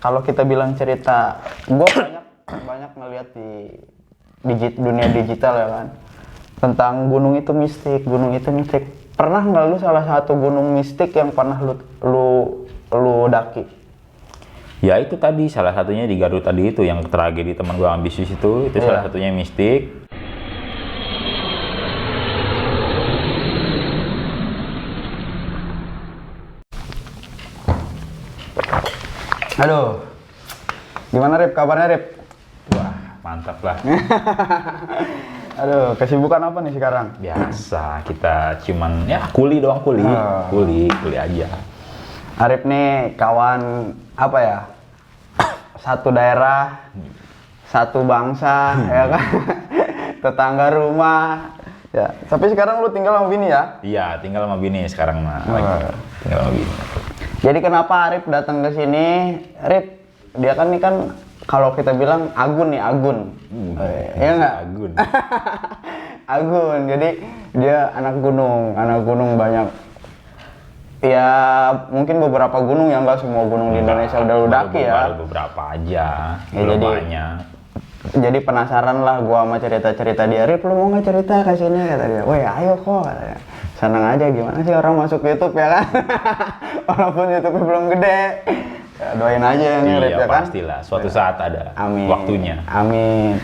kalau kita bilang cerita, gue banyak ngeliat di dunia digital ya kan, tentang gunung itu mistik. Pernah nggak lu salah satu gunung mistik yang pernah lu daki? Ya itu tadi salah satunya di Garut tadi itu yang tragedi teman gua ambisius itu salah satunya mistik. Aduh, gimana Rip? Kabarnya Rip? Wah mantap lah. Aduh, kesibukan apa nih sekarang? Biasa kita cuman ya kuli doang, kuli aja. Arif nih kawan apa ya? Satu daerah, satu bangsa, ya kan? Tetangga rumah. Ya, tapi sekarang lu tinggal sama bini ya? Iya, tinggal sama bini sekarang mah. Tinggal sama bini. Jadi kenapa Arif datang ke sini? Arif, dia kan nih kan kalau kita bilang Agun nih, Agun. Iya nggak? Agun. Agun. Jadi dia anak gunung banyak. Ya mungkin beberapa gunung yang nggak semua gunung di Indonesia udah lu daki ya. Baru beberapa aja. Ya, jadi penasaran lah gua sama cerita-cerita dia. Arif, lu mau nggak cerita ke sini? Kata dia. Woi ayo kok. Katanya. Senang aja, gimana sih orang masuk YouTube ya kan? Walaupun YouTube belum gede. Ya, doain aja nih Rip ya kan? Pastilah, suatu saat ada. Amin. Waktunya. Amin.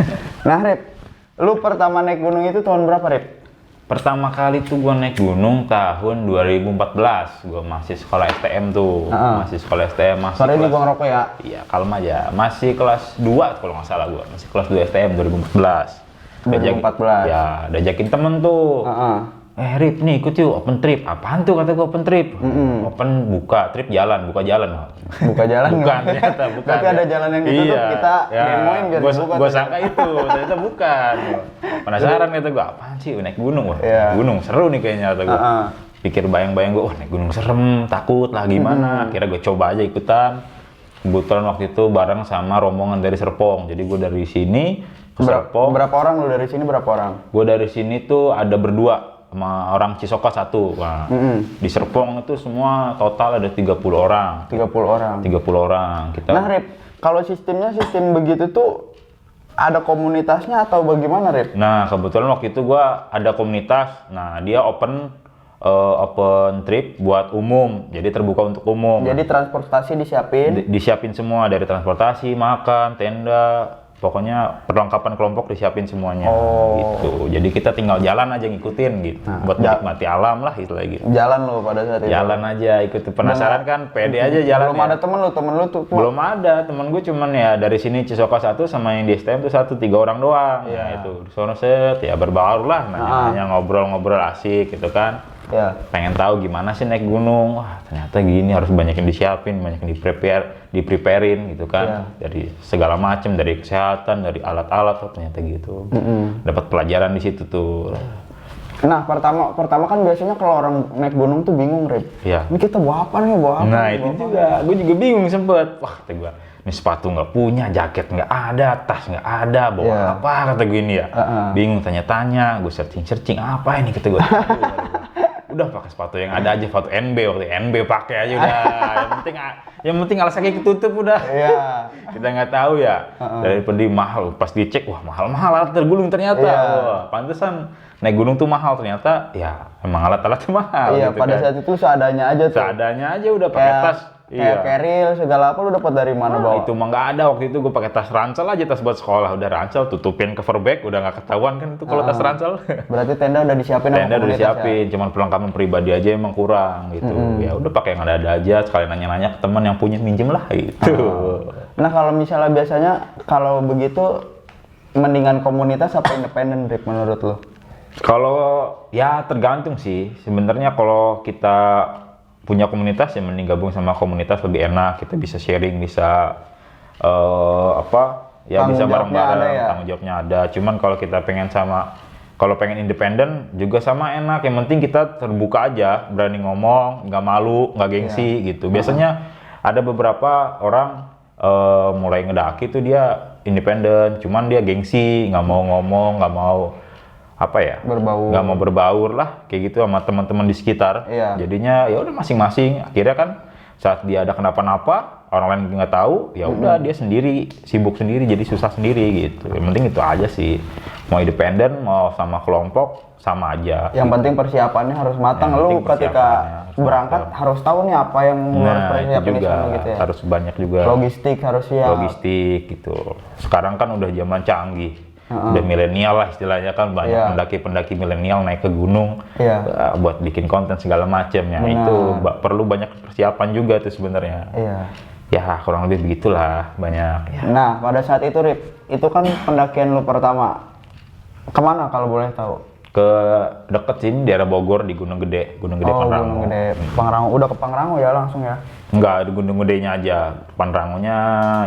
Nah Rip, lu pertama naik gunung itu tahun berapa Rip? Pertama kali tuh gua naik gunung tahun 2014. Gua masih sekolah STM tuh. Masih sekolah STM. Sorry ini gua ngerokok ya? Iya, kalem aja. Masih kelas 2 kalau nggak salah gua. Masih kelas 2 STM 2014. 2014. Ya, diajakin temen tuh. Rip nih ikut yuk open trip. Apaan tuh kata gue open trip? Open buka jalan. Buka jalan bukan ternyata bukan. Berarti ada jalan yang ditutup kita demoin biar dibuka. Gue sangka itu, ternyata bukan. Penasaran kata gue, apaan sih naik gunung? Wah, gunung seru nih kayaknya kata gue. Pikir bayang-bayang gue, naik gunung serem, takut lah gimana. Akhirnya gue coba aja ikutan. Kebetulan waktu itu bareng sama rombongan dari Serpong. Jadi gue dari sini ke Serpong. Berapa orang lu dari sini, berapa orang? Gue dari sini tuh ada berdua. Sama orang Cisoka satu. Nah, di Serpong itu semua total ada 30 orang. 30 orang. Nah Rip, kalau sistem begitu tuh ada komunitasnya atau bagaimana Rip? Nah kebetulan waktu itu gua ada komunitas. Nah dia open trip buat umum, jadi terbuka untuk umum. Jadi transportasi disiapin? Disiapin semua, dari transportasi, makan, tenda. Pokoknya perlengkapan kelompok disiapin semuanya gitu. Jadi kita tinggal jalan aja ngikutin gitu. Buat menikmati alam lah istilah gitu. Jalan lo pada saat itu. Jalan aja ikut penasaran kan, pede aja jalan. Belum ada temen lu tuh. Belum ada, temen gue cuman ya dari sini Cisoka satu sama yang di STM tuh 3 orang doang. Ya itu di sono set ya berbaur lah nanya ngobrol-ngobrol asik gitu kan. Ya. Pengen tahu gimana sih naik gunung. Wah, ternyata gini harus banyak yang disiapin, banyak yang dipreparein gitu kan. Dari segala macam, dari kesehatan, dari alat-alat, ternyata gitu. Dapat pelajaran di situ tuh. Nah, pertama kan biasanya kalau orang naik gunung tuh bingung, Rip. Iya. Ini kita bawa apa nih, Nah, itu juga. Gue juga bingung sempet. Wah, kata gue, ini sepatu nggak punya, jaket nggak ada, tas nggak ada, bawa apa kata gue ini ya. Bingung, tanya-tanya, gue searching apa ini kata gue. Udah pakai sepatu yang ada aja, sepatu NB waktu NB pakai aja udah. yang penting alas kaki ketutup udah. Iya. Kita nggak tahu ya. Daripada mahal, pas dicek wah mahal alat tergulung ternyata. Wah, pantesan naik gunung tuh mahal ternyata. Ya emang alat-alatnya mahal. Iya, gitu pada kan. saat itu seadanya aja tuh. Seadanya aja udah pakai tas. Kayak keril segala apa lu dapat dari mana bawa? Itu mah nggak ada waktu itu, gue pakai tas ransel aja, tas buat sekolah udah ransel, tutupin cover bag udah nggak ketahuan kan itu kalau tas ransel. Berarti tenda udah disiapin. Tenda udah disiapin, cuman perlengkapan pribadi aja emang kurang gitu. Ya udah pakai yang ada aja, sekalian nanya-nanya ke teman yang punya, minjem lah gitu. Nah kalau misalnya biasanya kalau begitu mendingan komunitas apa independen, Rick, menurut lo? Kalau ya tergantung sih sebenarnya. Kalau kita punya komunitas ya mending gabung sama komunitas, lebih enak, kita bisa sharing, bisa bisa bareng-bareng, tanggung jawabnya ada. Cuman kalau kita pengen independen juga sama enak, yang penting kita terbuka aja, berani ngomong, nggak malu, nggak gengsi gitu. Biasanya ada beberapa orang mulai ngedaki tuh dia independen, cuman dia gengsi, nggak mau ngomong, nggak mau nggak mau berbaur lah kayak gitu sama teman-teman di sekitar. Jadinya ya udah masing-masing, akhirnya kan saat dia ada kenapa-napa, orang lain nggak tahu, ya udah dia sendiri, sibuk sendiri, jadi susah sendiri gitu. Yang penting itu aja sih. Mau independen, mau sama kelompok, sama aja. Yang penting persiapannya harus matang. Lu ketika berangkat harus tahu nih apa yang harus persiapan di sana gitu ya. Harus banyak juga. Logistik harus siap. Logistik gitu. Sekarang kan udah zaman canggih. Udah milenial lah istilahnya kan, banyak pendaki-pendaki milenial naik ke gunung buat bikin konten segala macam ya. Itu perlu banyak persiapan juga tuh sebenarnya. Ya kurang lebih begitulah banyak. Ya. Nah pada saat itu Rip, itu kan pendakian lu pertama. Kemana kalau boleh tahu? Ke deket sini daerah Bogor di Gunung Gede Pangrango. Gunung Gede Pangrango. Udah ke Pangrango ya langsung ya? Enggak, di Gunung Gedenya aja. Pangrangonya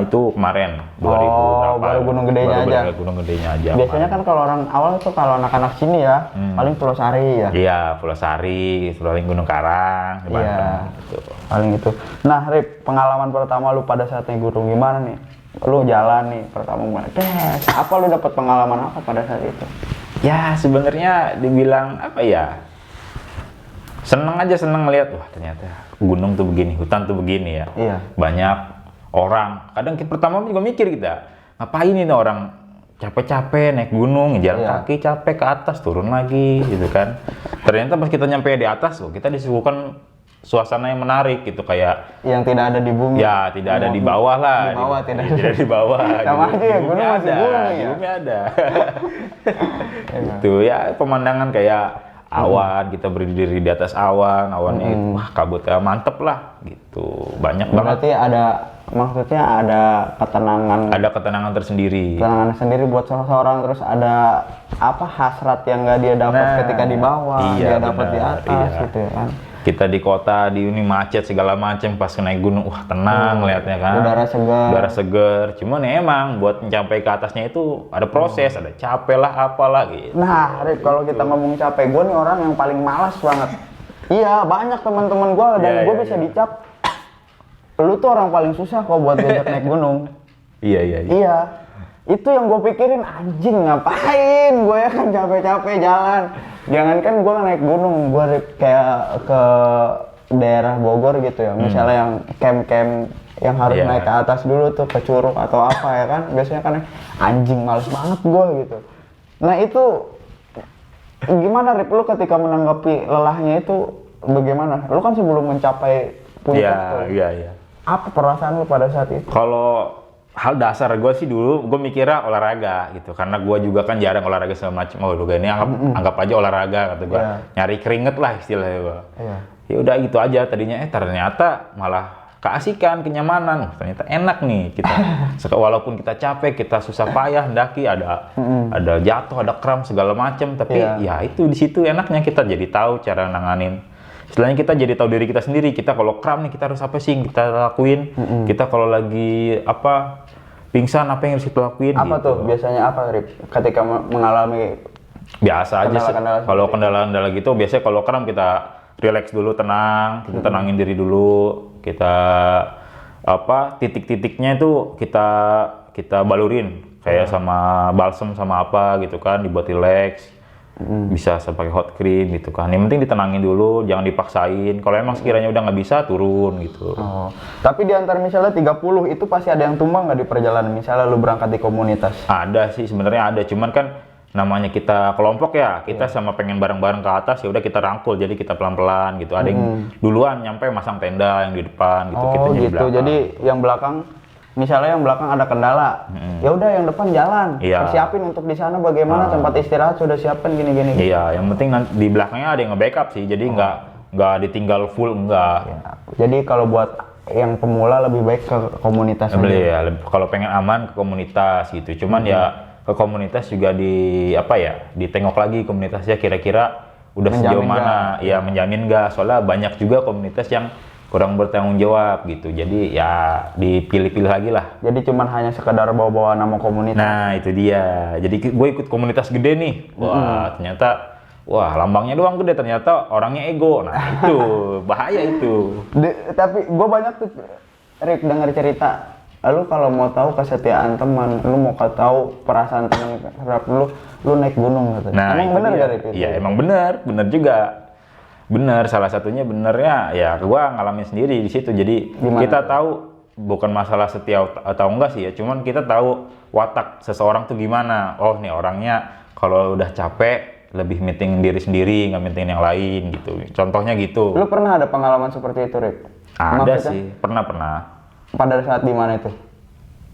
itu kemarin 2000 baru Gunung Gedenya aja. Gunung Gedenya aja. Biasanya kan kalau orang awal tuh kalau anak-anak sini ya paling Pulau Sari ya. Iya, Pulau Sari, paling Gunung Karang, Iya. Gitu. Paling itu. Nah, Rip, pengalaman pertama lu pada saat naik gunung gimana nih? Lu jalan nih pertama mulai. Apa lu dapat pengalaman apa pada saat itu? Ya sebenarnya dibilang apa ya, seneng ngeliat, wah ternyata gunung tuh begini, hutan tuh begini ya. Iya. Banyak orang, kadang kita pertama juga mikir kita, ngapain ini orang capek-capek naik gunung, jalan kaki capek ke atas, turun lagi gitu kan. Ternyata pas kita nyampe di atas, kita disuguhkan suasana yang menarik gitu, kayak yang tidak ada di bumi. Ya, tidak ada di bawah lah. Di bawah tidak di bawah. Sama aja ya, gunung masih gunung ya. Di bumi ada. Itu ya pemandangan kayak awan, kita berdiri di atas awan, awannya itu wah kabutnya mantep lah gitu. Banyak banget. Berarti maksudnya ada ketenangan. Ada ketenangan tersendiri. Ketenangan sendiri buat seseorang, terus ada apa hasrat yang nggak dia dapat ketika di bawah, dia dapat di atas gitu ya kan. Kita di kota, di ini macet segala macam, pas naik gunung, wah tenang liatnya kan. Udara segar. Cuman ya emang buat mencapai ke atasnya itu ada proses, ada capek lah, apalah gitu. Nah, Rip, kalau kita ngomong capek, gue nih orang yang paling malas banget. Iya, banyak teman-teman gue dan gue bisa dicap. Lu tuh orang paling susah kok buat diajak naik gunung. Iya. Itu yang gue pikirin, anjing ngapain gue ya kan capek-capek jalan. Jangankan gue naik gunung, gue kayak ke daerah Bogor gitu ya. Misalnya yang camp-camp yang harus naik ke atas dulu tuh, ke Curug atau apa ya kan. Biasanya kan anjing males banget gue gitu. Nah itu gimana Rip, lu ketika menanggapi lelahnya itu bagaimana? Lu kan sebelum mencapai puncak tuh. Iya. Apa perasaan lu pada saat itu? Kalau hal dasar gue sih dulu, gue mikirnya olahraga gitu, karena gue juga kan jarang olahraga segala macam. Oh udah ini anggap aja olahraga kata gue, nyari keringet lah istilahnya gue. Ya udah gitu aja tadinya, ternyata malah keasikan, kenyamanan. Ternyata enak nih kita. Walaupun kita capek, kita susah payah mendaki, ada jatuh, ada kram segala macam, tapi ya itu di situ enaknya kita jadi tahu cara nanganin. Istilahnya kita jadi tahu diri kita sendiri. Kita kalau kram nih kita harus apa sih yang kita lakuin? Kita kalau lagi pingsan apa yang harus kita lakuin? Apa gitu. tuh biasanya apa Rip? Ketika mengalami biasa aja sih. Kalau kendala-kendala gitu biasanya kalau kram kita relax dulu, tenang, kita tenangin diri dulu. Kita titik-titiknya itu kita balurin kayak sama balsem sama apa gitu kan, dibuat relax. Bisa pakai hot cream gitu kan. Yang penting ditenangin dulu, jangan dipaksain. Kalau emang sekiranya udah nggak bisa, turun gitu. Tapi di antara misalnya 30 itu pasti ada yang tumbang nggak di perjalanan? Misalnya lu berangkat di komunitas. Ada sih sebenarnya ada, cuman kan namanya kita kelompok ya, kita sama pengen bareng-bareng ke atas ya udah kita rangkul, jadi kita pelan-pelan gitu. Ada yang duluan nyampe masang tenda yang di depan gitu, kita gitu. Di belakang. Jadi yang belakang misalnya yang belakang ada kendala, ya udah yang depan jalan, persiapin untuk di sana bagaimana tempat istirahat sudah siapin gini-gini. Iya, yang penting di belakangnya ada yang nge-backup sih, jadi nggak ditinggal full, enggak. Jadi kalau buat yang pemula lebih baik ke komunitas. Ya, kalau pengen aman ke komunitas gitu. Cuman ya ke komunitas juga ditengok lagi komunitasnya kira-kira udah sejauh mana, ya menjamin nggak. Soalnya banyak juga komunitas yang kurang bertanggung jawab gitu, jadi ya dipilih-pilih lagi lah. Jadi cuman hanya sekedar bawa-bawa nama komunitas. Nah itu dia, jadi gue ikut komunitas gede nih, ternyata lambangnya doang gede, ternyata orangnya ego. Nah itu bahaya itu. Tapi gue banyak tuh Rip denger cerita, lu kalau mau tahu kesetiaan teman, lu mau tahu perasaan teman terhadap lu naik gunung gitu. Nah, emang bener gak Rip itu? Iya emang bener juga. Bener, salah satunya benernya ya gua ngalamin sendiri di situ. Jadi Gimana kita tuh? tahu bukan masalah setia atau enggak sih ya, cuman kita tahu watak seseorang tuh gimana. Oh, nih orangnya kalau udah capek lebih meeting diri sendiri, nggak meeting yang lain gitu. Contohnya gitu. Lu pernah ada pengalaman seperti itu, Rick? Ada Maksudnya, sih, pernah. Pada saat di mana itu?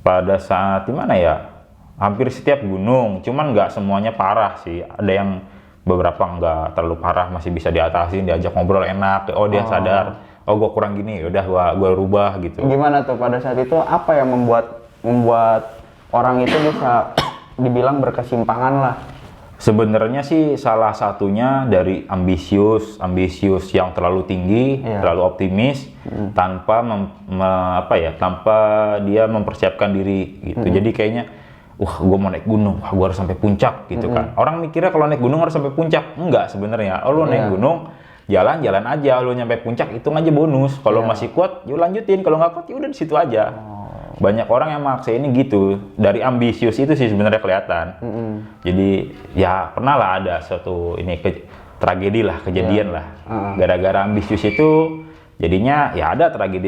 Pada saat di mana ya? Hampir setiap gunung, cuman nggak semuanya parah sih. Ada yang beberapa nggak terlalu parah, masih bisa diatasin, diajak ngobrol enak. Oh dia sadar, oh gue kurang gini, udah gua rubah gitu. Gimana tuh pada saat itu apa yang membuat orang itu bisa dibilang berkesimpangan lah? Sebenarnya sih salah satunya dari ambisius yang terlalu tinggi, terlalu optimis, tanpa tanpa dia mempersiapkan diri gitu. Jadi kayaknya, wah gue mau naik gunung, wah gue harus sampai puncak gitu kan. Orang mikirnya kalau naik gunung harus sampai puncak, enggak sebenarnya. Oh lu naik gunung, jalan-jalan aja, lu nyampe puncak hitung aja bonus. Kalau masih kuat, yuk lanjutin. Kalau nggak kuat, ya udah di situ aja. Banyak orang yang maksa ini gitu, dari ambisius itu sih sebenarnya kelihatan. Jadi ya pernah lah ada suatu tragedi lah, kejadian lah. Gara-gara ambisius itu jadinya ya ada tragedi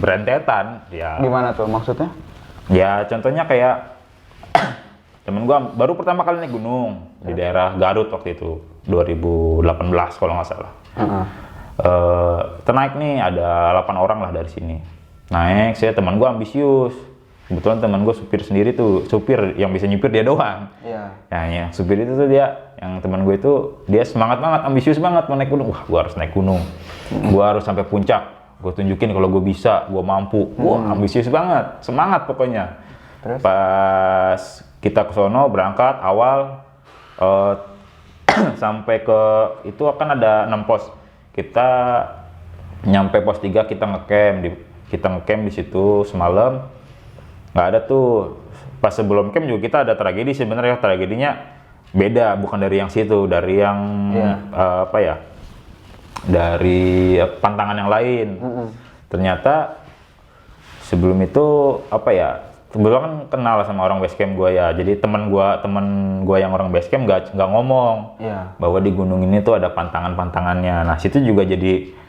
berentetan. Ya. Gimana tuh maksudnya? Ya contohnya kayak temen gua baru pertama kali naik gunung di daerah Garut waktu itu 2018 kalau nggak salah. Naik nih ada 8 orang lah dari sini. Naik, saya teman gue ambisius. Kebetulan teman gue supir sendiri tuh, supir yang bisa nyupir dia doang. Nah, yang supir itu tuh dia, yang teman gue itu dia semangat banget, ambisius banget mau naik gunung. Wah, gue harus naik gunung. Gue harus sampai puncak. Gue tunjukin kalau gue bisa, gue mampu. Wah, ambisius banget, semangat pokoknya. Terus? Pas kita ke sono berangkat awal sampai ke itu akan ada 6 pos. Kita nyampe pos 3 kita ngecamp di situ semalam. Nggak ada tuh, pas sebelum camp juga kita ada tragedi. Sebenarnya tragedinya beda, bukan dari yang situ, dari yang dari pantangan yang lain. Ternyata sebelum itu kebetulan kan kenal sama orang basecamp gue ya. Jadi teman gue yang orang basecamp nggak ngomong bahwa di gunung ini tuh ada pantangannya. Nah situ juga jadi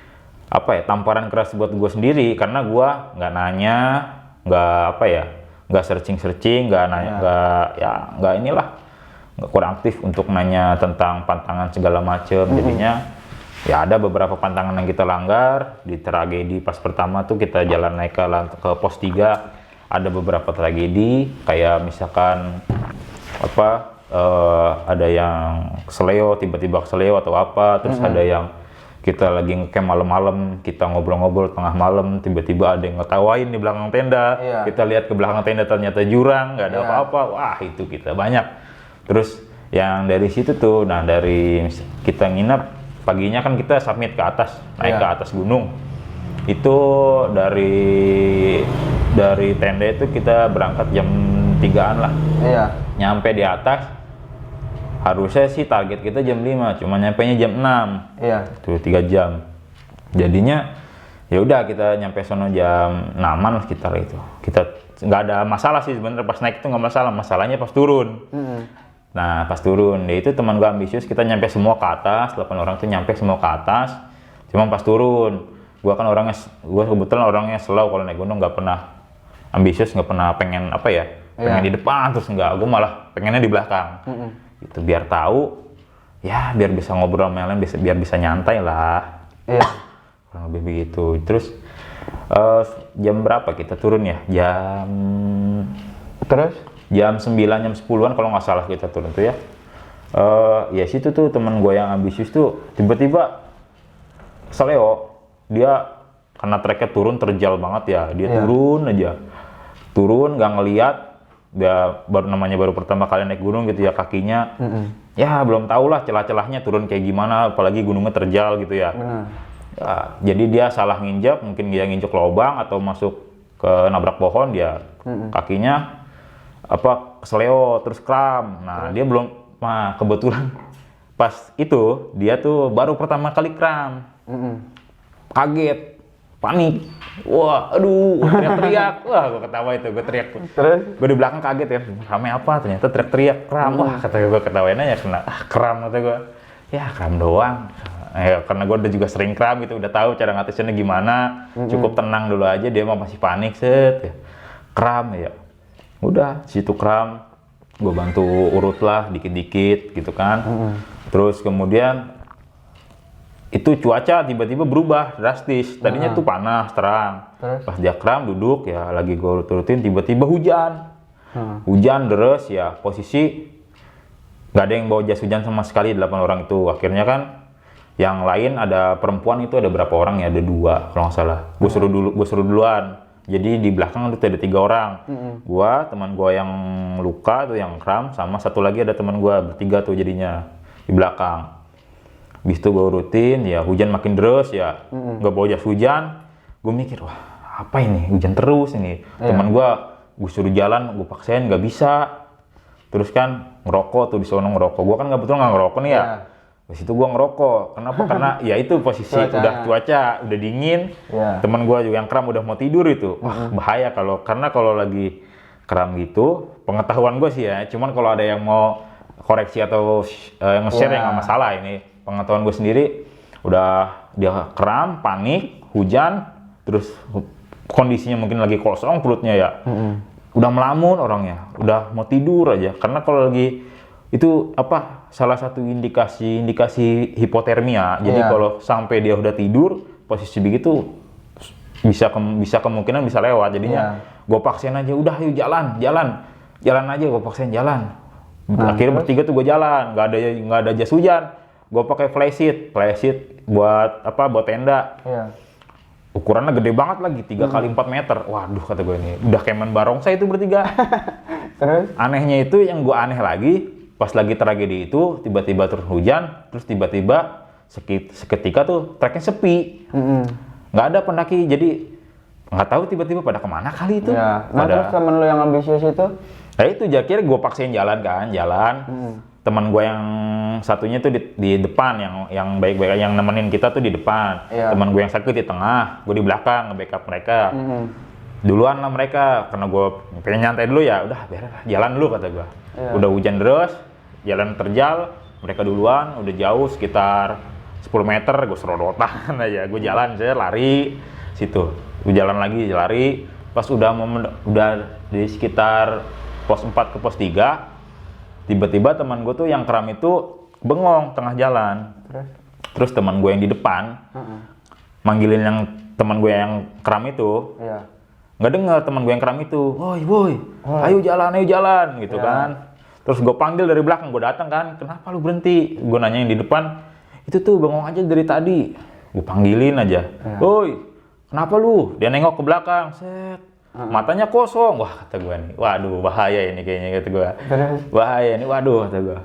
tamparan keras buat gue sendiri, karena gue nggak nanya, nggak searching, nggak kurang aktif untuk nanya tentang pantangan segala macem. Jadinya ya ada beberapa pantangan yang kita langgar. Di tragedi pas pertama tuh kita jalan naik ke pos 3, ada beberapa tragedi kayak misalkan ada yang keseleo, tiba-tiba keseleo atau apa, terus ada yang kita lagi ngecamp malam-malam, kita ngobrol-ngobrol tengah malam, tiba-tiba ada yang ngetawain di belakang tenda. Kita lihat ke belakang tenda ternyata jurang, nggak ada apa-apa. Wah itu kita banyak. Terus yang dari situ tuh, nah dari kita nginep paginya kan kita summit ke atas, naik ke atas gunung. Itu dari tenda itu kita berangkat jam 3-an lah. Nyampe di atas. Harusnya sih target kita jam 5, cuma nyampenya jam 6. Tuh 3 jam. Jadinya ya udah kita nyampe sono jam 6-an lah sekitar itu. Kita nggak ada masalah sih sebenarnya pas naik itu nggak masalah. Masalahnya pas turun. Nah pas turun, ya itu teman gue ambisius, kita nyampe semua ke atas, 8 orang tuh nyampe semua ke atas. Cuma pas turun, gue kebetulan orangnya slow kalau naik gunung, nggak pernah ambisius, nggak pernah pengen pengen di depan terus nggak, gue malah pengennya di belakang. Itu biar tahu, ya biar bisa ngobrol sama yang lain, biar bisa nyantai lah. Kurang lebih begitu. Terus jam berapa kita turun ya? Jam 9, jam 10-an kalau nggak salah kita turun tuh ya. Ya situ tuh teman gue yang ambisius tuh tiba-tiba seleo. Dia karena treknya turun terjal banget ya. Dia turun aja. Turun nggak ngeliat. Dia baru pertama kali naik gunung gitu ya, kakinya ya belum tahu lah celah-celahnya turun kayak gimana, apalagi gunungnya terjal gitu ya. Ya jadi dia salah nginjak, mungkin dia nginjak lubang atau masuk ke nabrak pohon, dia kakinya keseleo terus kram. Nah dia kebetulan pas itu dia tuh baru pertama kali kram. Kaget, panik. Wah, aduh, teriak-teriak. Wah, gue ketawa itu, gue teriak. Terus? Gue di belakang kaget ya, rame apa? Ternyata teriak-teriak, kram. Wah, kata gue ketawain aja, kena kram, kata gue. Ya, kram doang. karena gue udah juga sering kram gitu, udah tahu cara ngatasinnya gimana. Cukup tenang dulu aja, dia mah masih panik set ya. Kram ya. Udah, situ kram, gue bantu urut lah dikit-dikit gitu kan. Terus kemudian itu cuaca tiba-tiba berubah drastis. Tadinya tuh panas, terang. Pas dia kram duduk ya, lagi gue urut-urutin, tiba-tiba hujan. Hujan deres ya, posisi nggak ada yang bawa jas hujan sama sekali, 8 orang itu. Akhirnya kan yang lain ada perempuan itu ada berapa orang ya, ada 2 kalau nggak salah. Gue suruh duluan. Jadi di belakang itu ada 3 orang. Gua, teman gua yang luka tuh yang kram, sama satu lagi ada teman gua, bertiga tuh jadinya di belakang. Habis itu gua urutin ya, hujan makin deras ya, nggak bawa jas hujan. Gue mikir, wah apa ini, hujan terus ini. Teman gua suruh jalan, gue paksain nggak bisa. Terus kan ngerokok tuh, di sono ngerokok. Gua kan kebetulan nggak ngerokok nih ya. Di situ gua ngerokok. Kenapa? Karena ya itu posisi cuaca udah dingin. Temen gua juga yang kram udah mau tidur itu. Wah, bahaya karena kalau lagi kram gitu, pengetahuan gua sih ya. Cuman kalau ada yang mau koreksi atau nge-share yang nggak masalah, ini pengetahuan gue sendiri. Udah dia kram, panik, hujan, terus kondisinya mungkin lagi kosong perutnya ya. Udah melamun orangnya, udah mau tidur aja. Karena kalau lagi itu salah satu indikasi hipotermia. Jadi kalau sampai dia udah tidur, posisi begitu bisa kemungkinan bisa lewat. Jadinya gue paksain aja, udah ayo jalan aja, gue paksain jalan. Akhirnya bertiga tuh gue jalan, nggak ada jas hujan. Gue pakai flysheet buat tenda. Ukurannya gede banget lagi, 3 kali 4 meter. Waduh, kata gue ini udah kemen barongsai itu bertiga. Terus? Anehnya itu, yang gue aneh lagi, pas lagi tragedi itu tiba-tiba turun hujan, terus tiba-tiba seketika tuh treknya sepi. Nggak ada pendaki, jadi nggak tahu tiba-tiba pada kemana kali itu. Nah terus temen lu yang ambisius itu? Nah itu kira gue paksain jalan. Teman gue yang satunya tuh di depan, yang baik-baik, yang nemenin kita tuh di depan. Teman gue yang sakit di tengah, gue di belakang nge-backup mereka. Duluan lah mereka, karena gue pengen nyantai dulu ya. Udah biar jalan dulu, kata gue. Udah hujan deras, jalan terjal, mereka duluan, udah jauh sekitar 10 meter, gue serodotan aja. Gue jalan, saya lari situ. Gue jalan lagi, lari. Pas udah di sekitar pos 4 ke pos 3, tiba-tiba teman gue tuh yang kram itu bengong tengah jalan. Terus teman gue yang di depan manggilin yang teman gue yang kram itu. Nggak dengar teman gue yang kram itu. Woi, ayo jalan gitu kan. Terus gue panggil dari belakang, gue datang kan. Kenapa lu berhenti? Gue nanya yang di depan. Itu tuh bengong aja dari tadi. Gue panggilin aja. Woi, kenapa lu? Dia nengok ke belakang. Set. Matanya kosong. Wah, kata gue nih, waduh bahaya ini kayaknya, kata gue. Bahaya ini, waduh, kata gue.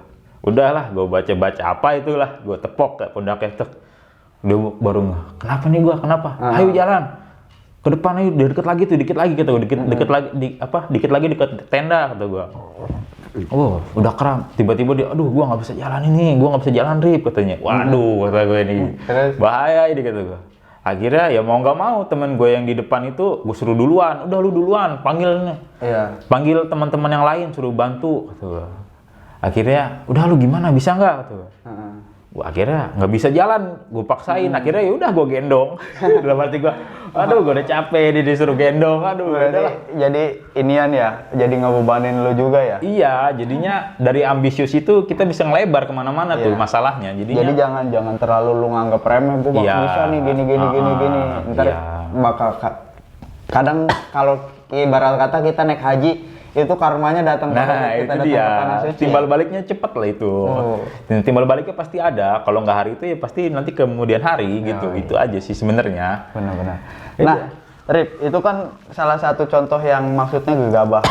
Udahlah, gue baca apa itulah, gue tepok ke pundaknya. Dia baru kenapa nih gue, kenapa? Ayo jalan ke depan, ayo deket lagi kata gue, dikit lagi deket tenda, kata gue. Oh, udah kram. Tiba-tiba dia, aduh, gue nggak bisa jalan ini, gue nggak bisa jalan Rip, katanya. Waduh, kata gue ini, bahaya ini, kata gue. Akhirnya ya mau nggak mau temen gue yang di depan itu gue suruh duluan, udah lu duluan, panggil teman-teman yang lain suruh bantu, kata gue. Akhirnya udah lu gimana, bisa nggak, kata gue. Gue akhirnya nggak bisa jalan, gue paksain. Akhirnya ya udah gue gendong. Dalam arti gue, aduh gue udah capek disuruh gendong, aduh. Jadi inian ya, jadi ngebebanin lu juga ya? Iya, jadinya dari ambisius itu kita bisa ngelebar kemana-mana tuh masalahnya. Jadi jangan terlalu lu nganggep remeh, gue bakal bisa nih gini. Ntar bakal kadang kalau ibarat kata kita naik haji, itu karmanya datang kita itu dia. Timbal baliknya cepet lah itu. Timbal baliknya pasti ada. Kalau nggak hari itu ya pasti nanti kemudian hari gitu. Itu aja sih sebenarnya. Benar-benar. Nah, Rip, itu kan salah satu contoh yang maksudnya gegabah,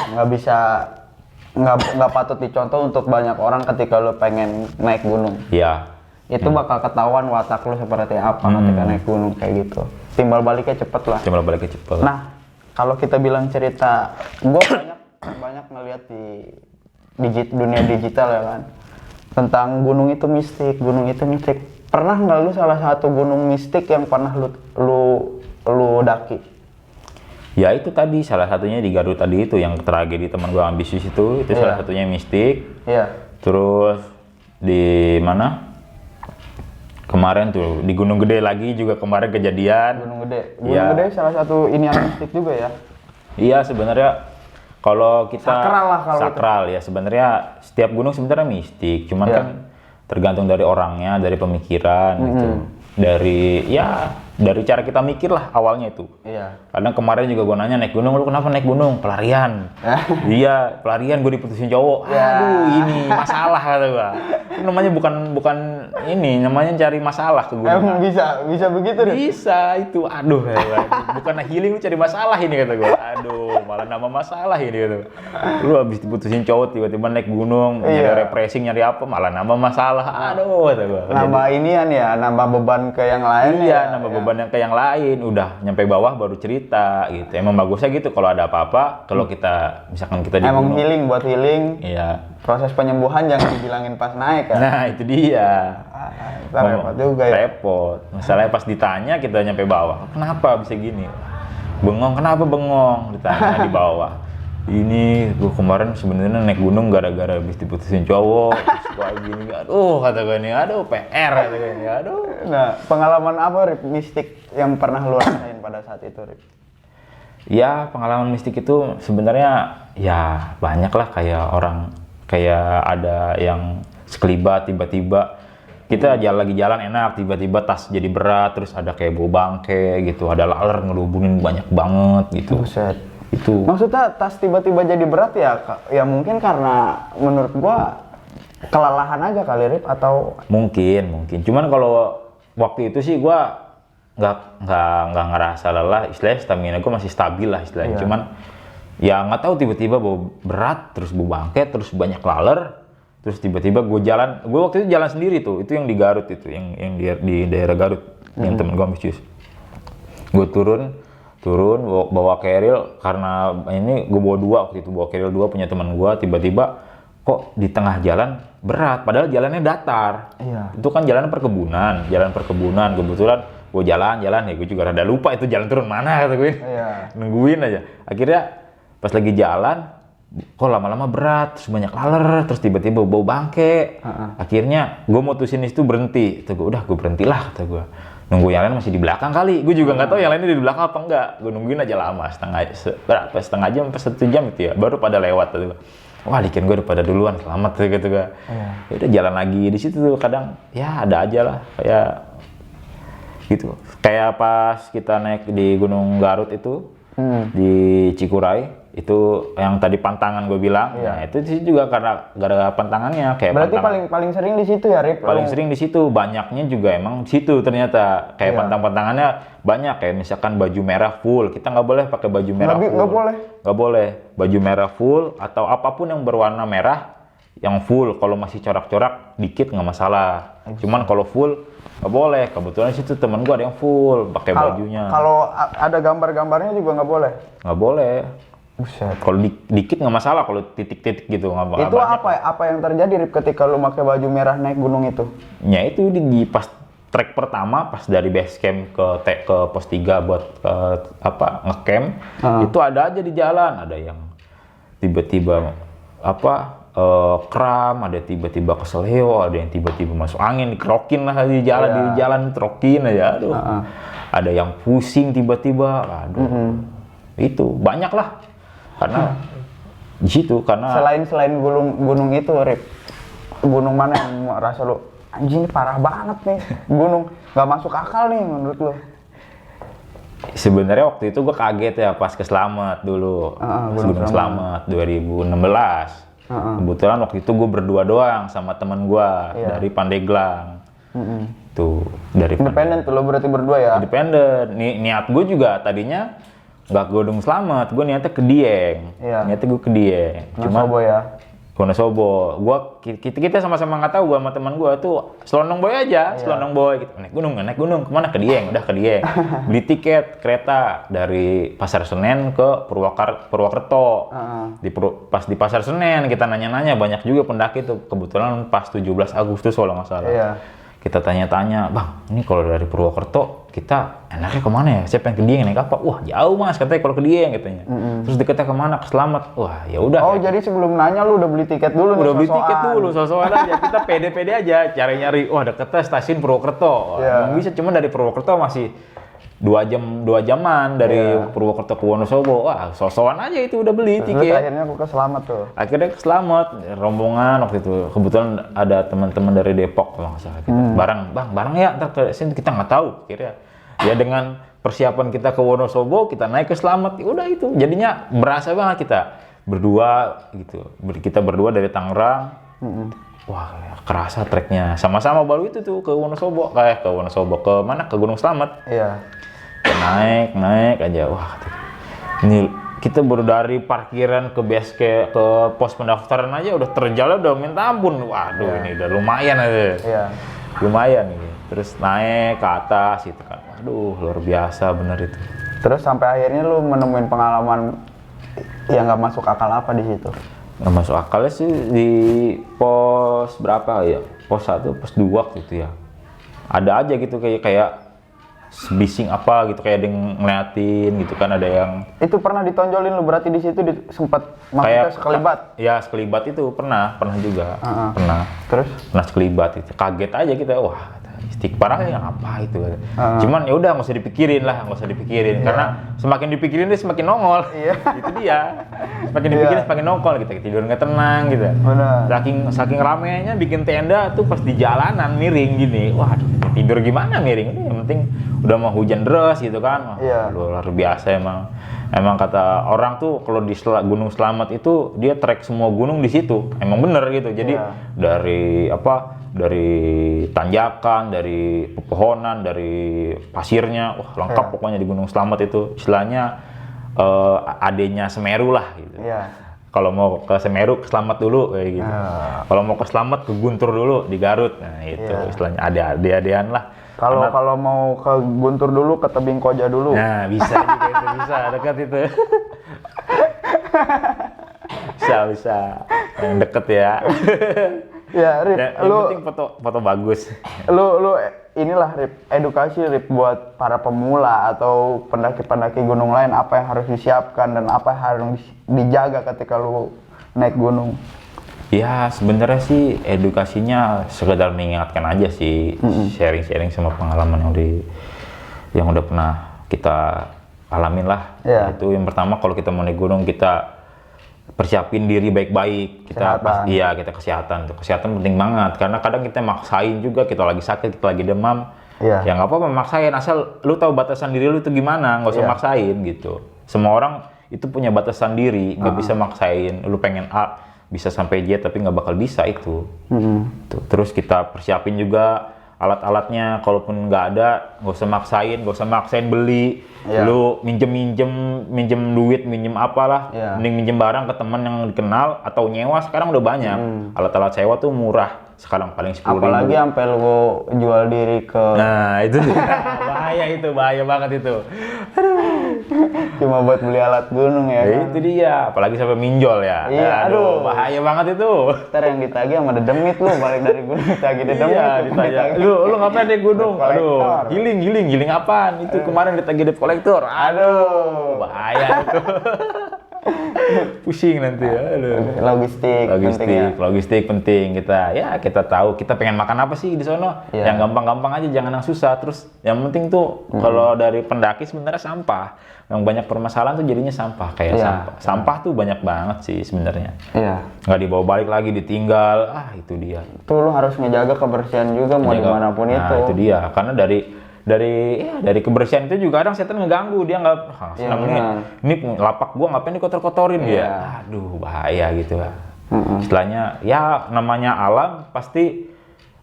nggak patut dicontoh untuk banyak orang ketika lo pengen naik gunung. Iya. Itu bakal ketahuan watak lo seperti apa ketika naik gunung kayak gitu. Timbal baliknya cepet lah. Timbal baliknya cepet. Nah, kalau kita bilang cerita, gue banyak ngeliat di dunia digital ya kan, tentang gunung itu mistik. Pernah nggak lu salah satu gunung mistik yang pernah lu daki? Ya itu tadi salah satunya di Garut tadi itu yang tragedi teman gua ambisius itu salah satunya mistik. Terus di mana? Kemarin tuh di Gunung Gede lagi juga kemarin kejadian. Gunung Gede salah satu ini yang mistik juga ya. Iya sebenarnya kalau kita sakral lah kalau sakral ya sebenarnya setiap gunung sebenarnya mistik, cuman kan tergantung dari orangnya, dari pemikiran gitu, dari cara kita mikir lah awalnya itu. Iya. Kadang kemarin juga gue nanya naik gunung, lu kenapa naik gunung? Pelarian. Iya, pelarian gue diputusin cowok. Aduh, ini masalah kata gue. Itu namanya bukan ini, namanya cari masalah ke gunung. Emang bisa begitu deh. Bisa itu, aduh, bukan healing lu cari masalah ini kata gue. Aduh, malah nambah masalah ini kata gue. Lu habis diputusin cowok tiba-tiba naik gunung, nyari refreshing, nyari apa, malah nambah masalah. Aduh, kata gue. Nambah inian ya, nambah beban ke yang lain. Iya, nambah beban yang ke yang lain. Udah nyampe bawah baru cerita gitu. Emang bagusnya gitu kalau ada apa-apa, kalau kita misalkan kita di emang gunung. healing buat healing. Iya. Proses penyembuhan jangan dibilangin pas naik kan. Nah, itu dia. Repot juga ya. Repot. Masalahnya pas ditanya kita nyampe bawah. Kenapa bisa gini? Bengong, kenapa bengong? Ditanya di bawah. Ini gue kemarin sebenarnya naik gunung gara-gara habis diputusin cowok. Terus gue gini, aduh kata gue nih, aduh PR kata gue nih, aduh. Nah, pengalaman apa Rip mistik yang pernah lu rasain pada saat itu Rip? Ya, pengalaman mistik itu sebenarnya ya banyak lah kayak ada yang sekelibat tiba-tiba kita lagi jalan enak, tiba-tiba tas jadi berat, terus ada kayak bau bangke gitu, ada laler ngelubunin banyak banget gitu. Buset. Itu. Maksudnya tas tiba-tiba jadi berat ya? Ya mungkin karena menurut gua kelelahan aja kali Rip atau? Mungkin. Cuman kalau waktu itu sih gua nggak ngerasa lelah, istilahnya stamina gua masih stabil lah istilahnya. Cuman ya nggak tahu tiba-tiba bau berat, terus bau bangke, terus banyak laler, terus tiba-tiba gue waktu itu jalan sendiri tuh, itu yang di Garut itu, yang di daerah Garut, yang temen gue ambisius. Gue turun bawa keril, karena ini gue bawa dua waktu itu, bawa keril dua punya teman gue, tiba-tiba kok di tengah jalan berat, padahal jalannya datar. Iya. Itu kan jalan perkebunan, kebetulan gue jalan ya, gue juga rada lupa itu jalan turun mana kata gue. Iya. Nungguin aja, akhirnya pas lagi jalan, kok lama-lama berat, terus banyak laler, terus tiba-tiba bau bangke. Akhirnya gue mutusin itu berhenti. Kata gue, udah gue berhentilah, kata gue. Nunggu yang lain masih di belakang kali. Gue juga nggak tahu yang lainnya di belakang apa enggak. Gue nungguin aja lama, setengah jam sampai 1 jam itu ya, baru pada lewat. Kata gue. Wah, dikira gue udah pada duluan, selamat gitu gue. Ya udah jalan lagi di situ tuh, kadang ya ada aja lah kayak gitu. Kayak pas kita naik di Gunung Garut itu di Cikuray. Itu yang tadi pantangan gue bilang, nah itu sih juga karena gara-gara pantangannya kayak. Berarti paling sering di situ ya Rip? Paling sering di situ, banyaknya juga emang situ ternyata kayak pantang-pantangannya banyak, kayak misalkan baju merah full, kita nggak boleh pakai baju merah full. Nggak boleh baju merah full atau apapun yang berwarna merah yang full. Kalau masih corak-corak dikit nggak masalah, cuman kalau full nggak boleh. Kebetulan situ temen gue ada yang full pakai bajunya. Kalau ada gambar-gambarnya juga nggak boleh? Nggak boleh. Buset. Kalau dikit nggak masalah, kalau titik-titik gitu nggak. Itu apa yang terjadi Rip ketika lu pakai baju merah naik gunung itu? Ya itu di pas trek pertama, pas dari base camp ke pos 3 buat ngecamp, itu ada aja di jalan, ada yang tiba-tiba kram, ada tiba-tiba keseleo, ada yang tiba-tiba masuk angin, dikerokin lah di jalan terokin aja, aduh. Ada yang pusing tiba-tiba, aduh. Itu banyak lah. Karena di situ, karena selain gunung itu Rip, gunung mana yang rasa lu anjing parah banget nih, gunung nggak masuk akal nih menurut lu? Sebenarnya waktu itu gue kaget ya pas ke Slamet dulu, Gunung Slamet 2016. Kebetulan waktu itu gue berdua doang sama teman gue dari Pandeglang. Tuh dari independen tuh lo berarti berdua ya? Independen. Niat gue juga tadinya nggak Gunung Slamet, gue niatnya ke Dieng. Niatnya gue ke Dieng. Wonosobo ya? Wonosobo. Kita sama-sama nggak tahu, gue sama teman gue tuh selonong boy aja, selonong boy. Gitu. Naik gunung, kemana? Ke Dieng, udah ke Dieng. Beli tiket kereta dari Pasar Senen ke Purwokerto. Pas di Pasar Senen kita nanya-nanya, banyak juga pendaki tuh. Kebetulan pas 17 Agustus kalau nggak salah. kita tanya-tanya, bang, ini kalau dari Purwokerto kita enaknya kemana ya? Siapa yang ke Dieng naik apa? Wah jauh mas, katanya kalau ke Dieng katanya. Terus deketnya kemana? Ke Slamet. Wah ya udah. Oh jadi sebelum nanya lu udah beli tiket dulu? Udah beli tiket dulu, sosokan aja. Kita pede-pede aja, cari-nyari. Wah deketnya stasiun Purwokerto. Wah, bisa, cuma dari Purwokerto masih 2 jaman dari Purwokerto ke Wonosobo. Wah, sosokan aja itu udah beli tiket. Akhirnya aku ke Slamet tuh. Akhirnya ke Slamet, rombongan waktu itu. Kebetulan ada teman-teman dari Depok kalau nggak salah. Kita bareng ya, ntar ke sini kita nggak tahu. Kira ya dengan persiapan kita ke Wonosobo, kita naik ke Slamet. Ya udah itu. Jadinya berasa banget kita berdua gitu. Kita berdua dari Tangerang. Wah, kerasa treknya. Sama-sama baru itu tuh ke Wonosobo. Ke Wonosobo, ke mana? Ke Gunung Slamet. Iya. Naik aja. Wah, ini kita baru dari parkiran ke base ke pos pendaftaran aja udah terjalan udah minta ampun. Waduh, ini udah lumayan aja. Iya. Lumayan gitu. Terus naik ke atas gitu kan. Waduh, luar biasa bener itu. Terus sampai akhirnya lu menemuin pengalaman yang nggak masuk akal apa di situ? Nggak masuk akalnya sih di pos berapa ya? Pos 1, pos 2 gitu ya. Ada aja gitu kayak bising apa gitu, kayak ada yang ngeliatin gitu kan, ada yang itu pernah ditonjolin lu berarti di situ sempat maksudnya sekelibat? Ya sekelibat itu pernah juga. Terus? Pernah sekelibat itu, kaget aja kita, wah istighfar aja apa itu. Cuman ya udah nggak usah dipikirin, karena semakin dipikirin dia semakin nongol. Itu dia, semakin dipikirin semakin nongol, kita tidur nggak tenang gitu. Benar. Saking ramenya bikin tenda tuh pas di jalanan miring gini, wah tidur gimana miring, ini yang penting udah mau hujan deras gitu kan. Luar biasa emang kata orang tuh kalau di Gunung Slamet itu dia trek semua gunung di situ, emang bener gitu. Jadi dari tanjakan, dari pepohonan, dari pasirnya, wah lengkap pokoknya di Gunung Slamet itu. Istilahnya adanya Semeru lah gitu. Kalau mau ke Semeru, ke Slamet dulu kayak gitu. Kalau mau ke Slamet, ke Guntur dulu di Garut. Nah itu istilahnya ade-adean lah. Kalau mau ke Guntur dulu, ke Tebing Koja dulu. Nah bisa juga itu, bisa dekat itu. bisa yang deket ya. Ya, Rip, yang penting foto bagus. Lu inilah Rip, edukasi Rip buat para pemula atau pendaki-pendaki gunung lain, apa yang harus disiapkan dan apa yang harus dijaga ketika lu naik gunung. Ya sebenarnya sih edukasinya sekedar mengingatkan aja sih, sharing-sharing sama pengalaman yang udah pernah kita alamin lah. Itu yang pertama, kalau kita mau naik gunung kita persiapin diri baik-baik. Kita kesehatan penting banget, karena kadang kita maksain juga, kita lagi sakit, kita lagi demam. Ya nggak apa-apa maksain, asal lu tahu batasan diri lu itu gimana, nggak usah maksain gitu. Semua orang itu punya batasan diri, nggak bisa maksain. Lu pengen A bisa sampai Z tapi nggak bakal bisa itu. Terus kita persiapin juga alat-alatnya, kalaupun nggak ada nggak usah maksain beli. Lu minjem duit, minjem apalah, mending minjem barang ke teman yang dikenal atau nyewa. Sekarang udah banyak alat-alat sewa tuh murah sekarang, paling 10.000. Apalagi sampai lu jual diri ke, nah itu bahaya banget itu. Cuma buat beli alat gunung ya kan? Itu dia, apalagi sampai minjol ya. Aduh, bahaya banget itu. Ntar yang ditagih sama dedemit lu, balik dari gunung ditagih dedemit. Ditanya, lu ngapain di gunung? Aduh, giling apaan? Itu kemarin ditagih debt collector. Aduh, bahaya itu. Pusing nanti ya. Logistik penting. Kita tahu kita pengen makan apa sih di sono. Yang gampang-gampang aja, jangan yang susah. Terus yang penting tuh kalau dari pendaki sebenarnya sampah. Yang banyak permasalahan tuh jadinya sampah, kayak sampah tuh banyak banget sih sebenarnya. Nggak dibawa balik lagi, ditinggal. Itu dia. Tuh lu harus ngejaga kebersihan juga mau dimanapun itu. Nah itu dia, karena dari kebersihan itu juga kadang setan ngeganggu, dia nggak ini lapak gua ngapain dikotor-kotorin dia. Aduh bahaya gitu ya. Istilahnya ya namanya alam pasti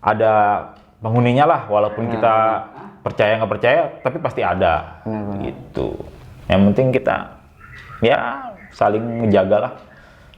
ada penghuninya lah, walaupun kita percaya nggak percaya tapi pasti ada gitu. Yang penting kita ya saling menjaga lah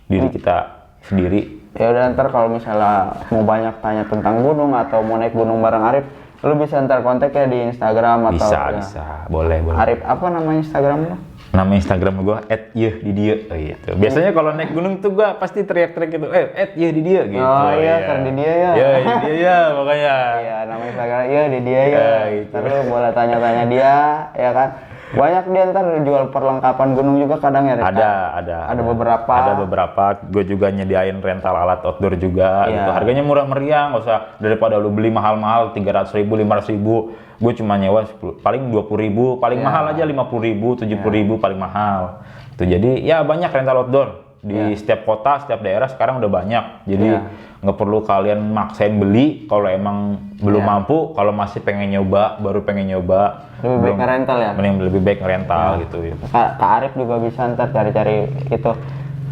diri kita sendiri. Ya udah, ntar kalau misalnya mau banyak tanya tentang gunung atau mau naik gunung bareng Arif, lu bisa ntar kontak ya di Instagram atau bisa boleh. Arif apa namanya Instagram lu? Nama Instagram gue @yehdidia gitu. Biasanya kalau naik gunung tuh gue pasti teriak-teriak gitu, @yehdidia gitu. Oh iya, Ferdidia ya. Ya, dia ya makanya. Iya, nama Instagram iya di dia ya. Ya, gitu. Terus boleh tanya-tanya dia, ya kan. Banyak dia ntar jual perlengkapan gunung juga kadang ya, Rip? Ada beberapa. Ada beberapa. Gue juga nyediain rental alat outdoor juga. Iya. Gitu. Harganya murah meriah, nggak usah daripada lu beli mahal-mahal 300.000, 500.000. Gue cuma nyewa paling 20.000, paling Iya. mahal aja 50.000, 70.000 paling mahal. Tuh jadi ya banyak rental outdoor di setiap kota, setiap daerah sekarang udah banyak. Jadi nggak perlu kalian maksain beli kalau emang belum mampu. Kalau masih pengen nyoba, baru pengen nyoba. Lebih baik ngerental ya? Mending lebih baik ngerental gitu. Kak Arif juga bisa ntar cari-cari itu.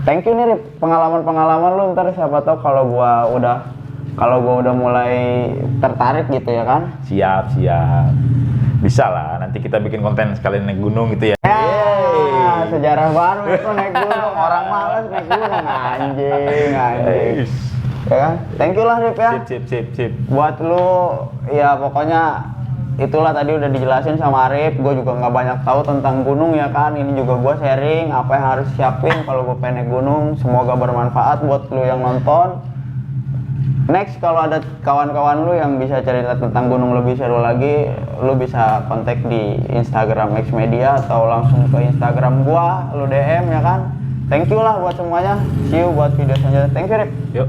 Thank you nih Rip, pengalaman-pengalaman lu ntar siapa tahu kalau gua udah mulai tertarik gitu ya kan. Siap. Bisa lah, nanti kita bikin konten sekalian naik gunung gitu ya. Sejarah baru itu naik gunung. Orang malas naik gunung, anjing. Ya kan? Thank you lah Rip ya. Sip. Buat lu, ya pokoknya itulah tadi udah dijelasin sama Arif. Gue juga nggak banyak tahu tentang gunung ya kan. Ini juga gue sharing apa yang harus siapin kalau gue pengen naik gunung. Semoga bermanfaat buat lu yang nonton. Next kalau ada kawan-kawan lu yang bisa cerita tentang gunung lebih seru lagi, lu bisa kontak di Instagram Max Media atau langsung ke Instagram gua, lu DM ya kan. Thank you lah buat semuanya. See you buat video selanjutnya. Thank you Rip. Yuk.